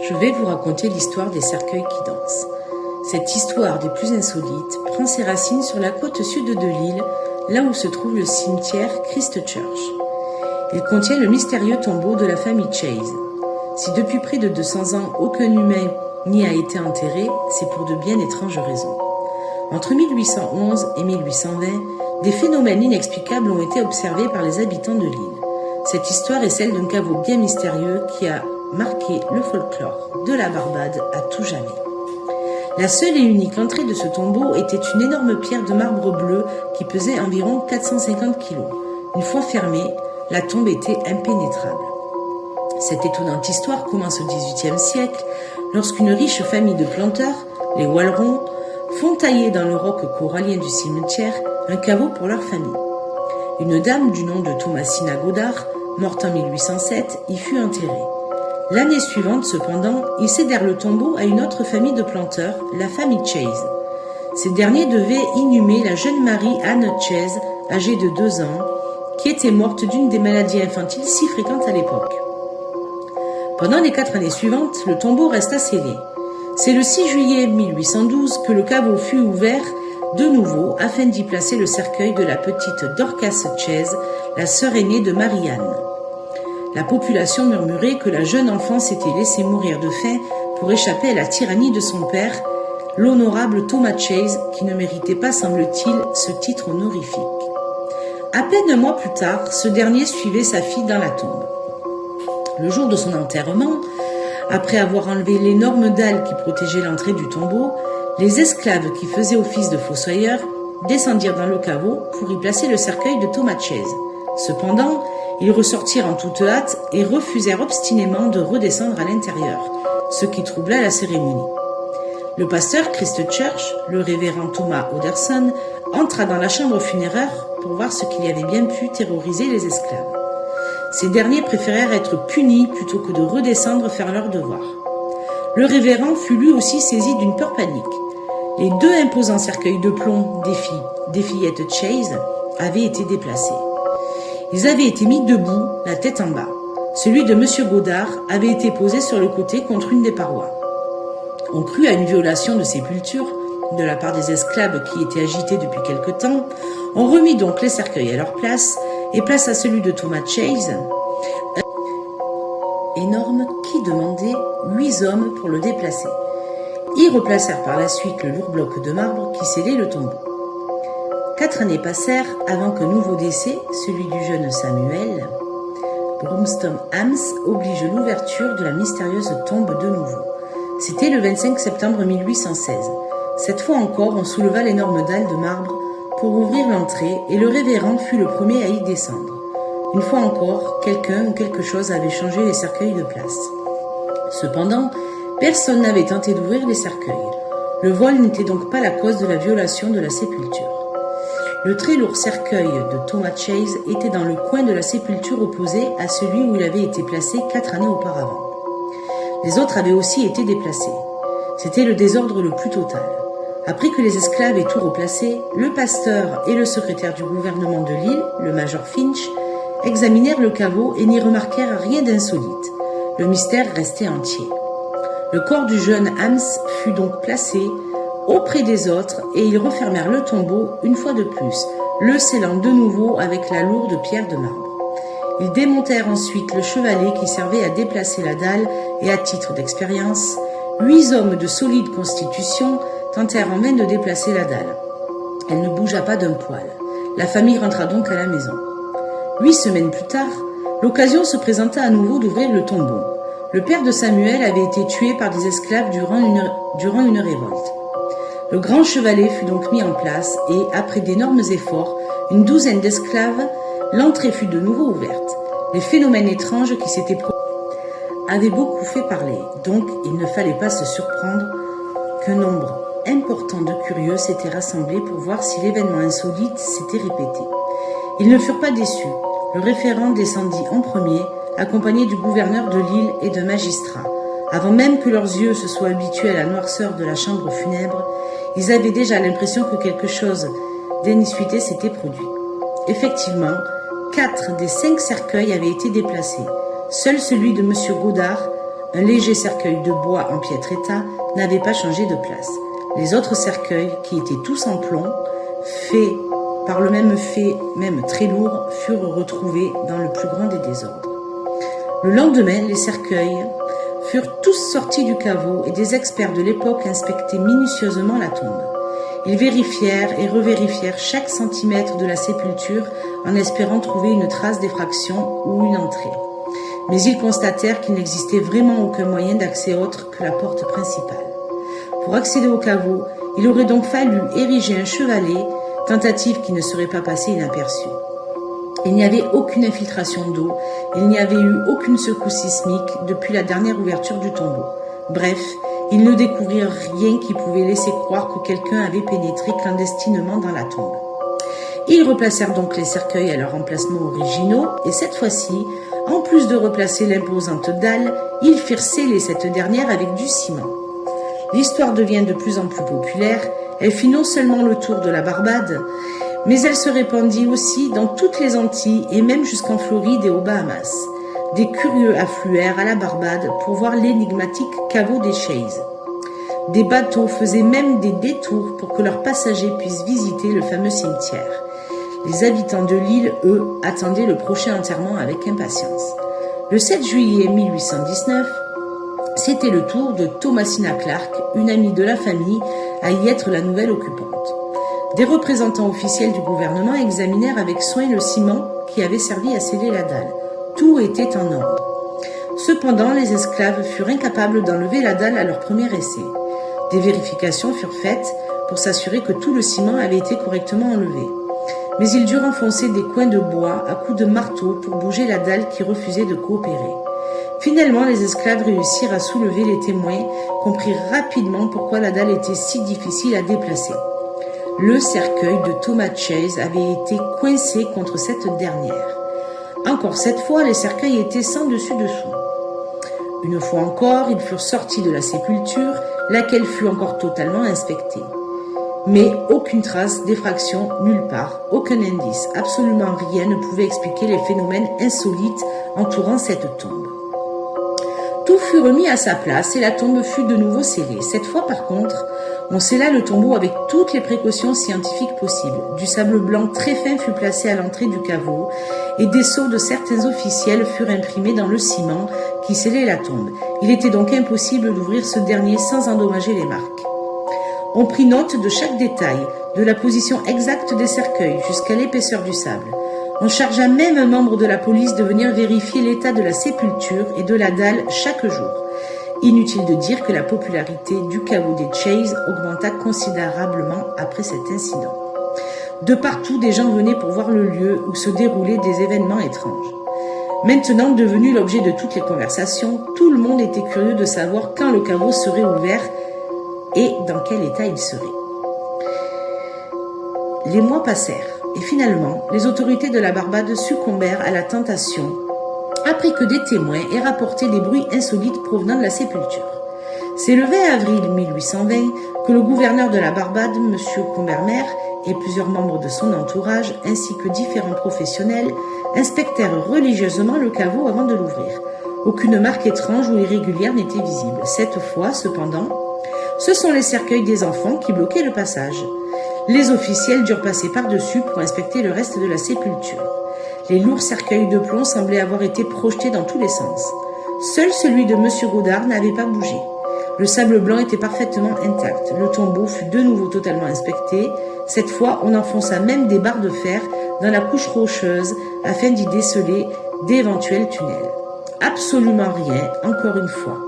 Je vais vous raconter l'histoire des cercueils qui dansent. Cette histoire des plus insolites prend ses racines sur la côte sud de l'île, là où se trouve le cimetière Christchurch. Il contient le mystérieux tombeau de la famille Chase. Si depuis près de 200 ans aucun humain n'y a été enterré, c'est pour de bien étranges raisons. Entre 1811 et 1820, des phénomènes inexplicables ont été observés par les habitants de l'île. Cette histoire est celle d'un caveau bien mystérieux qui a marqué le folklore de la Barbade à tout jamais. La seule et unique entrée de ce tombeau était une énorme pierre de marbre bleu qui pesait environ 450 kg. Une fois fermée, la tombe était impénétrable. Cette étonnante histoire commence au XVIIIe siècle, lorsqu'une riche famille de planteurs, les Wallerons, font tailler dans le roc corallien du cimetière un caveau pour leur famille. Une dame du nom de Thomasina Goddard, morte en 1807, y fut enterrée. L'année suivante, cependant, ils cédèrent le tombeau à une autre famille de planteurs, la famille Chase. Ces derniers devaient inhumer la jeune Marie-Anne Chase, âgée de 2 ans, qui était morte d'une des maladies infantiles si fréquentes à l'époque. Pendant les 4 années suivantes, le tombeau resta scellé. C'est le 6 juillet 1812 que le caveau fut ouvert de nouveau afin d'y placer le cercueil de la petite Dorcas Chase, la sœur aînée de Marie-Anne. La population murmurait que la jeune enfant s'était laissée mourir de faim pour échapper à la tyrannie de son père, l'honorable Thomas Chase, qui ne méritait pas, semble-t-il, ce titre honorifique. À peine un mois plus tard, ce dernier suivait sa fille dans la tombe. Le jour de son enterrement, après avoir enlevé l'énorme dalle qui protégeait l'entrée du tombeau, les esclaves qui faisaient office de fossoyeurs descendirent dans le caveau pour y placer le cercueil de Thomas Chase. Cependant, ils ressortirent en toute hâte et refusèrent obstinément de redescendre à l'intérieur, ce qui troubla la cérémonie. Le pasteur Christchurch, le révérend Thomas Anderson, entra dans la chambre funéraire pour voir ce qui avait bien pu terroriser les esclaves. Ces derniers préférèrent être punis plutôt que de redescendre faire leur devoir. Le révérend fut lui aussi saisi d'une peur panique. Les 2 imposants cercueils de plomb des fillettes Chase avaient été déplacés. Ils avaient été mis debout, la tête en bas. Celui de M. Goddard avait été posé sur le côté contre une des parois. On crut à une violation de sépulture de la part des esclaves qui étaient agités depuis quelque temps. On remit donc les cercueils à leur place et plaça celui de Thomas Chase, énorme, qui demandait 8 hommes pour le déplacer. Ils replacèrent par la suite le lourd bloc de marbre qui scellait le tombeau. 4 années passèrent avant qu'un nouveau décès, celui du jeune Samuel Bromston-Hams, oblige l'ouverture de la mystérieuse tombe de nouveau. C'était le 25 septembre 1816. Cette fois encore, on souleva l'énorme dalle de marbre pour ouvrir l'entrée et le révérend fut le premier à y descendre. Une fois encore, quelqu'un ou quelque chose avait changé les cercueils de place. Cependant, personne n'avait tenté d'ouvrir les cercueils. Le vol n'était donc pas la cause de la violation de la sépulture. Le très lourd cercueil de Thomas Chase était dans le coin de la sépulture opposé à celui où il avait été placé 4 années auparavant. Les autres avaient aussi été déplacés. C'était le désordre le plus total. Après que les esclaves aient tout replacé, le pasteur et le secrétaire du gouvernement de l'île, le major Finch, examinèrent le caveau et n'y remarquèrent rien d'insolite. Le mystère restait entier. Le corps du jeune Hams fut donc placé auprès des autres et ils refermèrent le tombeau une fois de plus, le scellant de nouveau avec la lourde pierre de marbre. Ils démontèrent ensuite le chevalet qui servait à déplacer la dalle et à titre d'expérience, 8 hommes de solide constitution tentèrent en vain de déplacer la dalle. Elle ne bougea pas d'un poil. La famille rentra donc à la maison. 8 semaines plus tard, l'occasion se présenta à nouveau d'ouvrir le tombeau. Le père de Samuel avait été tué par des esclaves durant une révolte. Le grand chevalet fut donc mis en place et, après d'énormes efforts, une douzaine d'esclaves, l'entrée fut de nouveau ouverte. Les phénomènes étranges qui s'étaient produits avaient beaucoup fait parler, donc il ne fallait pas se surprendre qu'un nombre important de curieux s'étaient rassemblés pour voir si l'événement insolite s'était répété. Ils ne furent pas déçus. Le référent descendit en premier, accompagné du gouverneur de l'île et d'un magistrat. Avant même que leurs yeux se soient habitués à la noirceur de la chambre funèbre, ils avaient déjà l'impression que quelque chose d'inusité s'était produit. Effectivement, 4 des 5 cercueils avaient été déplacés. Seul celui de M. Goddard, Un léger cercueil de bois en piètre état n'avait pas changé de place. Les autres cercueils, qui étaient tous en plomb, faits par le même fait, même très lourd, furent retrouvés dans le plus grand des désordres. Le lendemain, les cercueils furent tous sortis du caveau et des experts de l'époque inspectaient minutieusement la tombe. Ils vérifièrent et revérifièrent chaque centimètre de la sépulture en espérant trouver une trace d'effraction ou une entrée. Mais ils constatèrent qu'il n'existait vraiment aucun moyen d'accès autre que la porte principale. Pour accéder au caveau, il aurait donc fallu ériger un chevalet, tentative qui ne serait pas passée inaperçue. Il n'y avait aucune infiltration d'eau, il n'y avait eu aucune secousse sismique depuis la dernière ouverture du tombeau. Bref, ils ne découvrirent rien qui pouvait laisser croire que quelqu'un avait pénétré clandestinement dans la tombe. Ils replacèrent donc les cercueils à leur emplacement originaux et cette fois-ci, en plus de replacer l'imposante dalle, ils firent sceller cette dernière avec du ciment. L'histoire devient de plus en plus populaire, elle fit non seulement le tour de la Barbade, mais elle se répandit aussi dans toutes les Antilles et même jusqu'en Floride et aux Bahamas. Des curieux affluèrent à la Barbade pour voir l'énigmatique caveau des Chase. Des bateaux faisaient même des détours pour que leurs passagers puissent visiter le fameux cimetière. Les habitants de l'île, eux, attendaient le prochain enterrement avec impatience. Le 7 juillet 1819, c'était le tour de Thomasina Clark, une amie de la famille, à y être la nouvelle occupante. Des représentants officiels du gouvernement examinèrent avec soin le ciment qui avait servi à sceller la dalle. Tout était en ordre. Cependant, les esclaves furent incapables d'enlever la dalle à leur premier essai. Des vérifications furent faites pour s'assurer que tout le ciment avait été correctement enlevé. Mais ils durent enfoncer des coins de bois à coups de marteau pour bouger la dalle qui refusait de coopérer. Finalement, les esclaves réussirent à soulever les témoins, comprirent rapidement pourquoi la dalle était si difficile à déplacer. Le cercueil de Thomas Chase avait été coincé contre cette dernière. Encore cette fois, les cercueils étaient sans dessus-dessous. Une fois encore, ils furent sortis de la sépulture, laquelle fut encore totalement inspectée. Mais aucune trace d'effraction nulle part, aucun indice, absolument rien ne pouvait expliquer les phénomènes insolites entourant cette tombe. Tout fut remis à sa place et la tombe fut de nouveau scellée. Cette fois, par contre, on scella le tombeau avec toutes les précautions scientifiques possibles. Du sable blanc très fin fut placé à l'entrée du caveau et des sceaux de certains officiels furent imprimés dans le ciment qui scellait la tombe. Il était donc impossible d'ouvrir ce dernier sans endommager les marques. On prit note de chaque détail, de la position exacte des cercueils jusqu'à l'épaisseur du sable. On chargea même un membre de la police de venir vérifier l'état de la sépulture et de la dalle chaque jour. Inutile de dire que la popularité du caveau des Chase augmenta considérablement après cet incident. De partout, des gens venaient pour voir le lieu où se déroulaient des événements étranges. Maintenant devenu l'objet de toutes les conversations, tout le monde était curieux de savoir quand le caveau serait ouvert et dans quel état il serait. Les mois passèrent et finalement, les autorités de la Barbade succombèrent à la tentation après que des témoins aient rapporté des bruits insolites provenant de la sépulture. C'est le 20 avril 1820 que le gouverneur de la Barbade, M. Combermere, et plusieurs membres de son entourage, ainsi que différents professionnels, inspectèrent religieusement le caveau avant de l'ouvrir. Aucune marque étrange ou irrégulière n'était visible. Cette fois, cependant, ce sont les cercueils des enfants qui bloquaient le passage. Les officiels durent passer par-dessus pour inspecter le reste de la sépulture. Les lourds cercueils de plomb semblaient avoir été projetés dans tous les sens. Seul celui de M. Godard n'avait pas bougé. Le sable blanc était parfaitement intact. Le tombeau fut de nouveau totalement inspecté. Cette fois, on enfonça même des barres de fer dans la couche rocheuse afin d'y déceler d'éventuels tunnels. Absolument rien, encore une fois.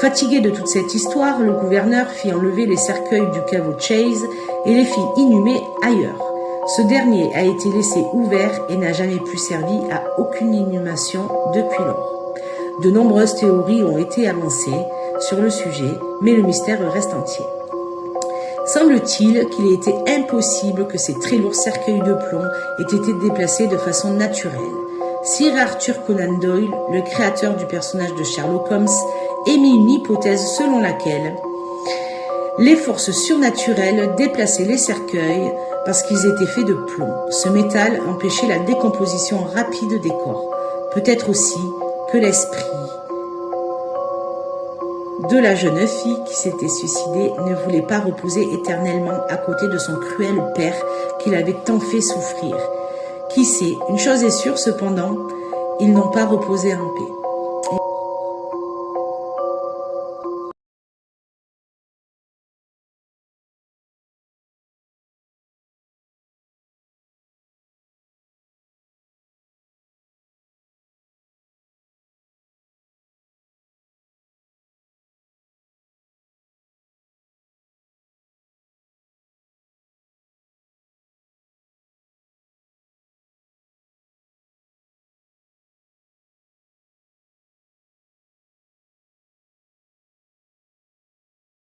Fatigué de toute cette histoire, le gouverneur fit enlever les cercueils du caveau Chase et les fit inhumer ailleurs. Ce dernier a été laissé ouvert et n'a jamais plus servi à aucune inhumation depuis lors. De nombreuses théories ont été avancées sur le sujet, mais le mystère reste entier. Semble-t-il qu'il ait été impossible que ces très lourds cercueils de plomb aient été déplacés de façon naturelle. Sir Arthur Conan Doyle, le créateur du personnage de Sherlock Holmes, émit une hypothèse selon laquelle les forces surnaturelles déplaçaient les cercueils parce qu'ils étaient faits de plomb. Ce métal empêchait la décomposition rapide des corps. Peut-être aussi que l'esprit de la jeune fille qui s'était suicidée ne voulait pas reposer éternellement à côté de son cruel père qui l'avait tant fait souffrir. Qui sait, une chose est sûre cependant, ils n'ont pas reposé en paix.